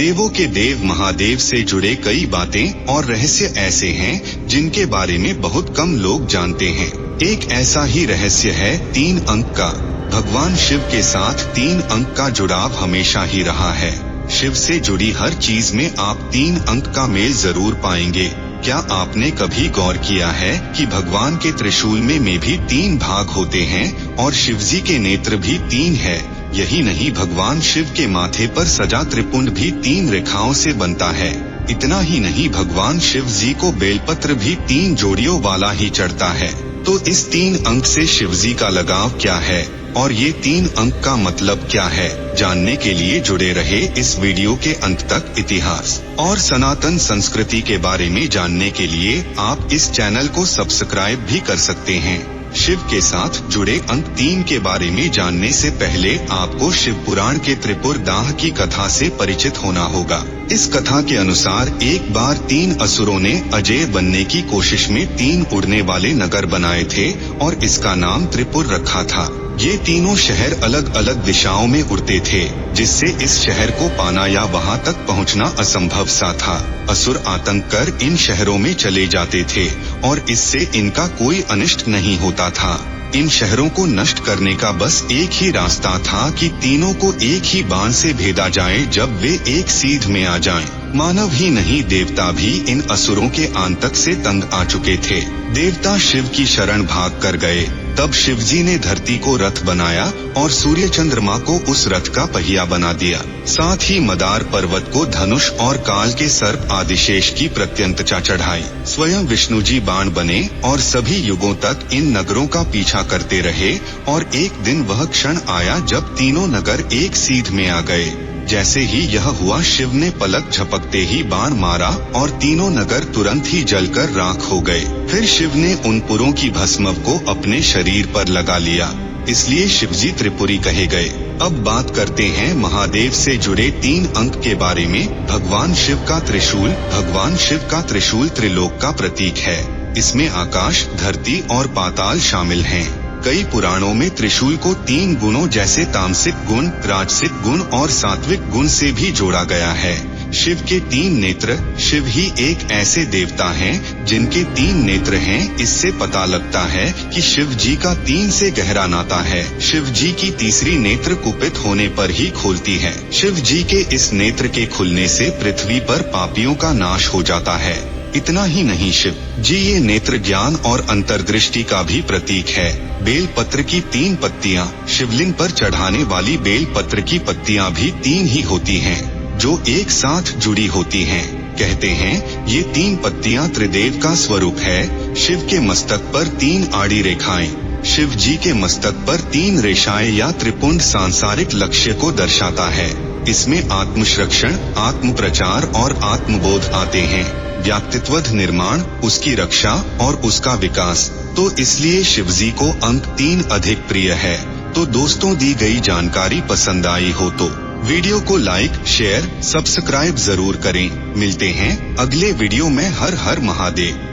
देवों के देव महादेव से जुड़े कई बातें और रहस्य ऐसे हैं जिनके बारे में बहुत कम लोग जानते हैं। एक ऐसा ही रहस्य है 3 अंक का। भगवान शिव के साथ 3 अंक का जुड़ाव हमेशा ही रहा है। शिव से जुड़ी हर चीज में आप 3 अंक का मेल जरूर पाएंगे। क्या आपने कभी गौर किया है कि भगवान के त्रिशूल में भी 3 भाग होते हैं और शिवजी के नेत्र भी 3 है। यही नहीं, भगवान शिव के माथे पर सजा त्रिपुंड भी 3 रेखाओं से बनता है। इतना ही नहीं, भगवान शिव जी को बेलपत्र भी 3 जोड़ियों वाला ही चढ़ता है। तो इस 3 अंक से शिवजी का लगाव क्या है और ये 3 अंक का मतलब क्या है, जानने के लिए जुड़े रहे इस वीडियो के अंत तक। इतिहास और सनातन संस्कृति के बारे में जानने के लिए आप इस चैनल को सब्सक्राइब भी कर सकते हैं। शिव के साथ जुड़े अंक 3 के बारे में जानने से पहले आपको शिव पुराण के त्रिपुर दाह की कथा से परिचित होना होगा। इस कथा के अनुसार एक बार 3 असुरों ने अजेय बनने की कोशिश में 3 उड़ने वाले नगर बनाए थे और इसका नाम त्रिपुर रखा था। ये तीनों शहर अलग अलग दिशाओं में उड़ते थे, जिससे इस शहर को पाना या वहां तक पहुंचना असंभव सा था। असुर आतंक कर इन शहरों में चले जाते थे और इससे इनका कोई अनिष्ट नहीं होता था। इन शहरों को नष्ट करने का बस एक ही रास्ता था कि तीनों को एक ही बाण से भेदा जाए जब वे एक सीध में आ जाएं। मानव ही नहीं, देवता भी इन असुरों के आतंक से तंग आ चुके थे। देवता शिव की शरण भाग कर गए। तब शिवजी ने धरती को रथ बनाया और सूर्य चंद्रमा को उस रथ का पहिया बना दिया। साथ ही मदार पर्वत को धनुष और काल के सर्प आदिशेष की प्रत्यंतचा चढ़ाई। स्वयं विष्णु जी बाण बने और सभी युगों तक इन नगरों का पीछा करते रहे और एक दिन वह क्षण आया जब तीनों नगर एक सीध में आ गए। जैसे ही यह हुआ, शिव ने पलक झपकते ही बाण मारा और तीनों नगर तुरंत ही जलकर राख हो गए। फिर शिव ने उन पुरों की भस्म को अपने शरीर पर लगा लिया, इसलिए शिवजी त्रिपुरी कहे गए। अब बात करते हैं महादेव से जुड़े 3 अंक के बारे में। भगवान शिव का त्रिशूल त्रिलोक का प्रतीक है। इसमें आकाश, धरती और पाताल शामिल हैं। कई पुराणों में त्रिशूल को 3 गुणों जैसे तामसिक गुण, राजसिक गुण और सात्विक गुण से भी जोड़ा गया है। शिव के 3 नेत्र। शिव ही एक ऐसे देवता हैं जिनके 3 नेत्र हैं। इससे पता लगता है कि शिव जी का 3 से गहरा नाता है। शिव जी की तीसरी नेत्र कुपित होने पर ही खुलती है। शिव जी के इस नेत्र के खुलने से पृथ्वी पर पापियों का नाश हो जाता है। इतना ही नहीं, शिव जी ये नेत्र ज्ञान और अंतर्दृष्टि का भी प्रतीक है। बेल पत्र की 3 पत्तियां। शिवलिंग पर चढ़ाने वाली बेल पत्र की पत्तियां भी 3 ही होती हैं, जो एक साथ जुड़ी होती हैं। कहते हैं ये 3 पत्तियां त्रिदेव का स्वरूप है। शिव के मस्तक पर 3 आड़ी रेखाएं। शिव जी के मस्तक पर 3 रेखाएं या त्रिपुंड सांसारिक लक्ष्य को दर्शाता है। इसमें आत्मसंरक्षण, आत्म प्रचार और आत्मबोध आते हैं। व्यक्तित्व निर्माण, उसकी रक्षा और उसका विकास। तो इसलिए शिवजी को अंक 3 अधिक प्रिय है। तो दोस्तों, दी गई जानकारी पसंद आई हो तो वीडियो को लाइक, शेयर, सब्सक्राइब जरूर करें। मिलते हैं अगले वीडियो में। हर हर महादेव।